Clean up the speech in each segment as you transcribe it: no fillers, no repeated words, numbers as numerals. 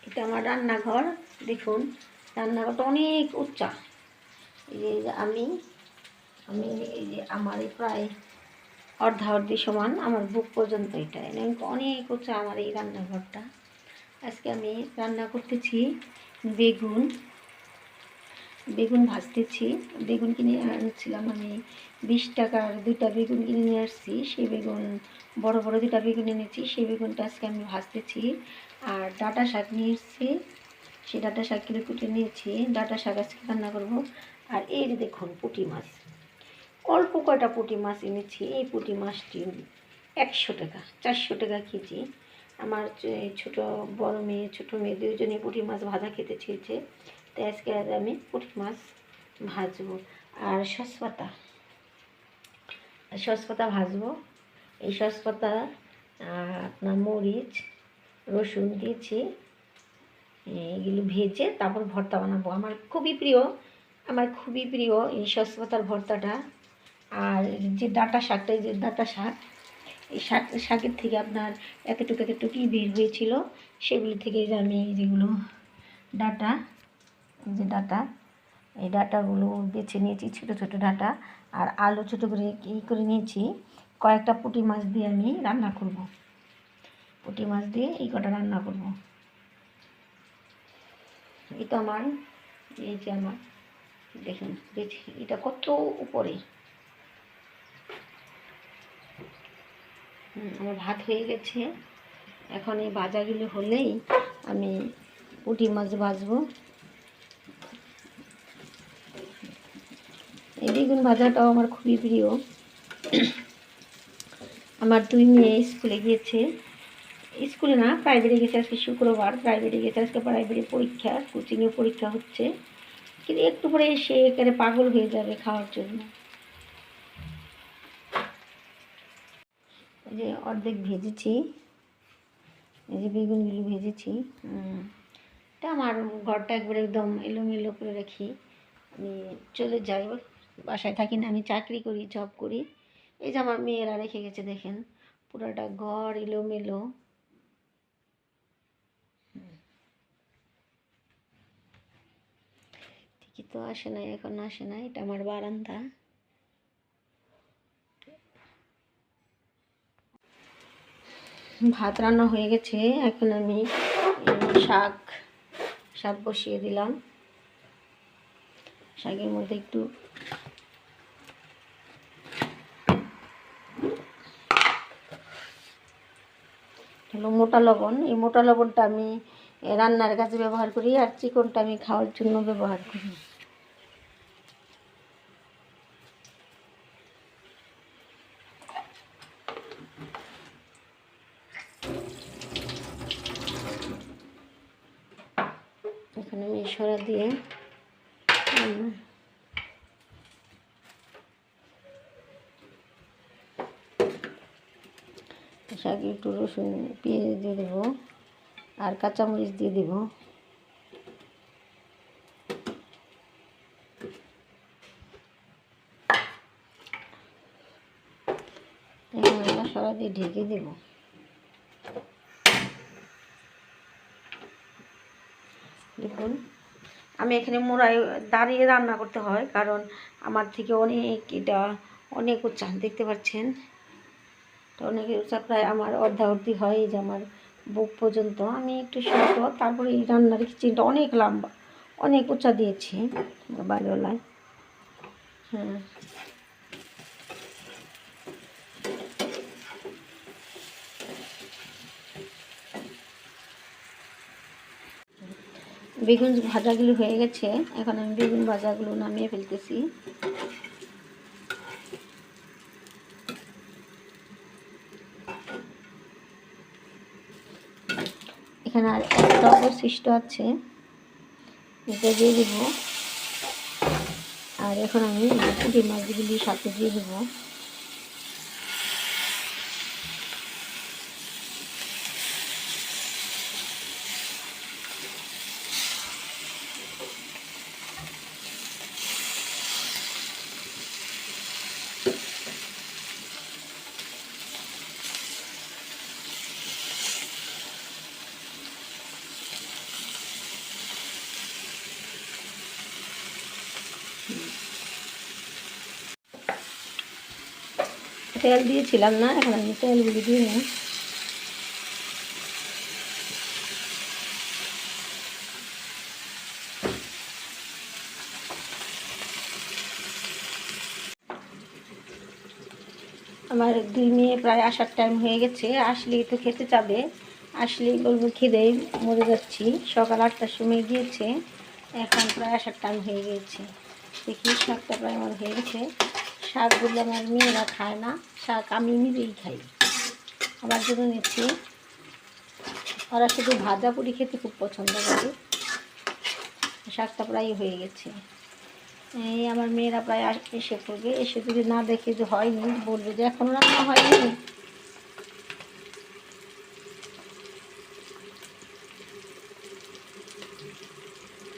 এটা আমার রান্নাঘর। দেখুন রান্নাঘরটা অনেক উঁচা। এই যে আমি আমি এই যে আমার প্রায় অর্ধাঅর্ধি সমান আমার বুক পর্যন্ত, এটা অনেক উঁচা আমার এই রান্নাঘরটা। আজকে আমি রান্না করতেছি বেগুন বেগুন ভাজতেছি। বেগুন কিনে আনছিলাম আমি 20 টাকার 2টা বেগুন কিনে নিয়ে আসছি। সেই বেগুন বড় বড় 2টা বেগুন এনেছি, সেই বেগুনটা আজকে আমি ভাজতেছি। আর ডাঁটা শাক নিয়ে এসেছি, সেই ডাঁটা শাক কিনে কুটে নিয়েছি। ডাঁটা শাক আজকে রান্না করবো। আর এই যে দেখুন পুঁটি মাছ, অল্প কয়টা পুঁটি মাছ এনেছি। এই পুঁটি মাছটি 100 টাকা, 400 টাকা কেজি। আমার ছোটো বড় মেয়ে ছোটো মেয়ে দুজনেই পুঁটি মাছ ভাজা খেতে চেয়েছে, তাই আজকে আমি পুঁটি মাছ ভাজবো। আর সসপাতা ভাজবো। এই সসপাতা আপনার মরিচ রসুন দিয়েছি, এগুলো ভেজে তারপর ভর্তা বানাবো। আমার খুবই প্রিয় এই সসপাতার ভর্তাটা। আর যে ডাঁটা শাকটা, এই যে ডাঁটা শাক, এই শাকের থেকে আপনার এতটুকু বের হয়েছিল, সেগুলি থেকে যে আমি যেগুলো ডাঁটা, এই যে ডাঁটা, এই ডাঁটাগুলো বেছে নিয়েছি, ছোটো ছোটো ডাঁটা। আর আলু ছোটো করে করে নিয়েছি। কয়েকটা পুঁটি মাছ দিয়ে আমি রান্না করব। পুঁটি মাছ দিয়ে এই কটা রান্না করব। এটা আমার, এই যে আমার দেখুন বেছে, এটা কত উপরে। আমার ভাত হয়ে গেছে। এখন এই ভাজাগুলো হলেই আমি পুঁটি মাছ ভাজবো। এই বেগুন ভাজাটাও আমার খুবই প্রিয়। আমার 2 মেয়ে স্কুলে গিয়েছে, স্কুলে না প্রাইভেটে গেছে। আজকে শুক্রবার, প্রাইভেটে গেছে। আজকে প্রাইভেটে পরীক্ষা, কোচিংয়ে পরীক্ষা হচ্ছে। কিন্তু একটু পরে এসে একেবারে পাগল হয়ে যাবে খাওয়ার জন্য। এই যে অর্ধেক ভেজেছি, এই যে বেগুনগুলো ভেজেছি। এটা আমার ঘরটা একবারে একদম এলোমেলো করে রাখি। আমি চলে যাই, বাসায় থাকি না, আমি চাকরি করি, জব করি। এই যে আমার মেয়েরা রেখে গেছে, দেখেন পুরোটা ঘর এলোমেলো। ঠিকই তো আসে নাই, এখন আসে নাই। এটা আমার বারান্দা। ভাত রান্না হয়ে গেছে। এখন আমি শাক বসিয়ে দিলাম। শাকের মধ্যে একটু হলো মোটা লবণ। এই মোটা লবণটা আমি রান্নার কাজে ব্যবহার করি, আর চিকনটা আমি খাওয়ার জন্য ব্যবহার করি। এখানে আমি সরা দিয়ে শাকে একটু রসুন পেঁয়াজ দিয়ে দেবো, আর কাঁচামরিচ দিয়ে দেবো। এখন আমরা সরা দিয়ে ঢেকে দেবো। দেখুন আমি এখানে মোড়ায় দাঁড়িয়ে রান্না করতে হয়, কারণ আমার থেকে এটা অনেক উঁচা, দেখতে পাচ্ছেন। তো অনেক উঁচা, প্রায় আমার অর্ধাঅর্ধি হয়। এই যে আমার বুক পর্যন্ত। আমি একটু ছোট, তারপরে এই রান্নার কিচেনটা অনেক লম্বা, অনেক উঁচা দিয়েছি বাড়িওয়ালায়। হ্যাঁ, বেগুন ভাজাগুলো হয়ে গেছে। এখন আমি বেগুন ভাজাগুলো নামিয়ে ফেলতেছি। এখানে আর একটা অবশিষ্ট আছে, এটা দিয়ে দেবো। আর এখন আমি পুঁটি মাছগুলি সাথে দিয়ে দেবো। তেল দিয়েছিলাম না, এখন আমি তেলগুলি দিয়ে নিই। আমার 2 মেয়ে প্রায় আসার টাইম হয়ে গেছে, আসলেই তো খেতে চাবে, আসলেই বলবো খিদে মরে যাচ্ছি। সকাল 8টার সময় গিয়েছে, এখন প্রায় আসার টাইম হয়ে গিয়েছে। দেখি শাকটা প্রায় আমার হয়ে গেছে। শাকগুলো আমার মেয়েরা খায় না, শাক আমি নিজেই খাই, আমার জন্য নিচ্ছি। ওরা শুধু ভাজা পুরি খেতে খুব পছন্দ করে। শাকটা প্রায় হয়ে গেছে। এই আমার মেয়েরা প্রায় এসে পড়বে, এসে যদি না দেখে যে হয়নি বলবে যে এখনও রান্না হয়নি।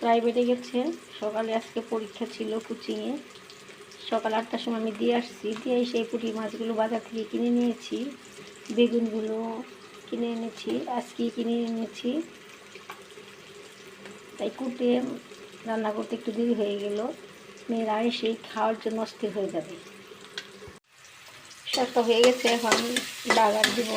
প্রাইভেটে গেছে, সকালে আজকে পরীক্ষা ছিল কোচিংয়ে। সকাল 8টার সময় আমি দিয়ে আসছি, দিয়ে সেই পুঁটি মাছগুলো বাজার থেকে কিনে নিয়েছি, বেগুনগুলো কিনে এনেছি, আজকেই কিনে এনেছি। তাই কুটে রান্না করতে একটু দেরি হয়ে গেল। মেয়েরা এসেই খাওয়ার জন্য অস্থির হয়ে যাবে। শাকটা হয়ে গেছে, এখন বাগার দিব।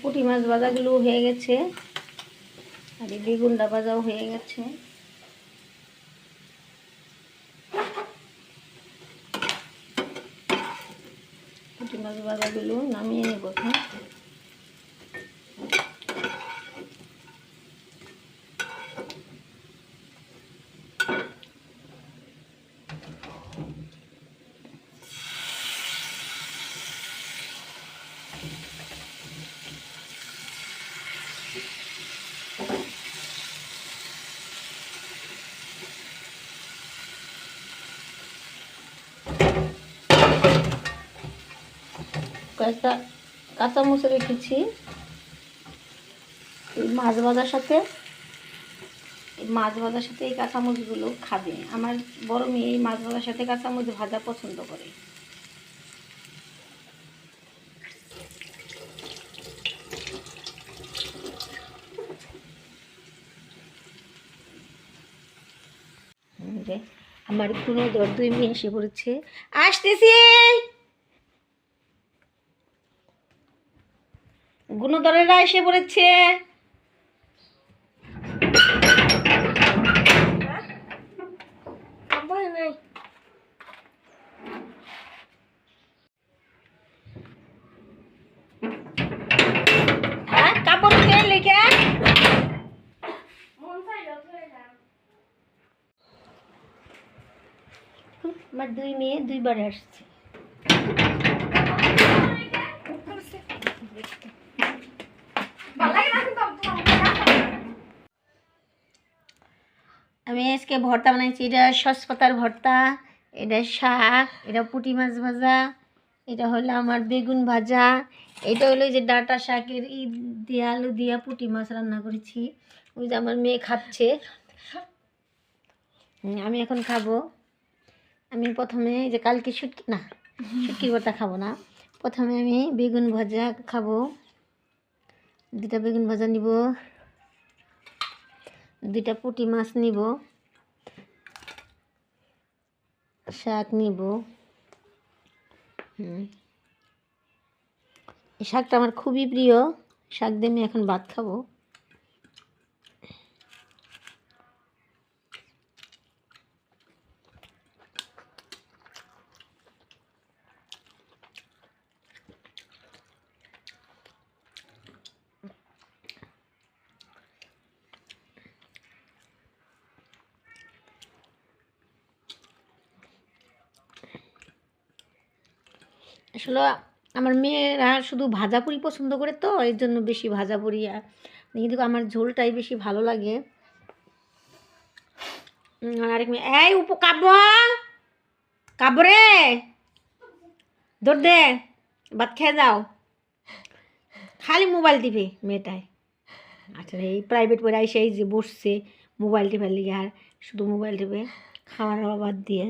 পুঁটি মাছ ভাজাগুলো হয়ে গেছে, আর এই বেগুনটা ভাজাও হয়ে গেছে। পুঁটি মাছ ভাজাগুলো নামিয়ে নেব এখন। কয়েকটা কাঁচামরিচ রেখেছি এই মাছ ভাজার সাথে। এই কাঁচামরিচগুলো খাবে। আমার বড় মেয়ে এই মাছ ভাজার সাথে কাঁচামরিচ ভাজা পছন্দ করে। আমার কোনো 2 মেয়ে এসে পড়েছে, আসতেছি। গুণধরেরা এসে পড়েছে। হ্যাঁ, কাপড় কে লিখে আমার 2 মেয়ে 2 বারে আসছে। আমি আজকে ভর্তা বানাইছি। এটা সসপাতার ভর্তা, এটা শাক, এটা পুঁটি মাছ ভাজা, এটা হলো আমার বেগুন ভাজা, এটা হলো যে ডাঁটা শাকের দিয়ে আলু দিয়া পুঁটি মাছ রান্না করেছি। ওই যে আমার মেয়ে খাচ্ছে, আমি এখন খাবো। আমি প্রথমে যে কালকে শুটকির ভর্তা খাবো না, প্রথমে আমি বেগুন ভাজা খাবো। 2টা বেগুন ভাজা নিব, 2টা পুঁটি মাছ নিব, শাক নিব। এই শাকটা আমার খুবই প্রিয়, শাক দিয়ে আমি এখন ভাত খাবো। আসলে আমার মেয়েরা শুধু ভাজাপুরি পছন্দ করে, তো এর জন্য বেশি ভাজাপুরি। আর কিন্তু আমার ঝোলটাই বেশি ভালো লাগে। আরেক মেয়ে, এই কাব্য, কাব্য রে, দৌড় দে, ভাত খেয়ে যাও। খালি মোবাইল টিপে মেয়েটায়। আচ্ছা, এই প্রাইভেট পড়ে এসে এই যে বসছে মোবাইল টিপার লিগে, আর শুধু মোবাইল টিপে, খাওয়ার বাদ দিয়ে।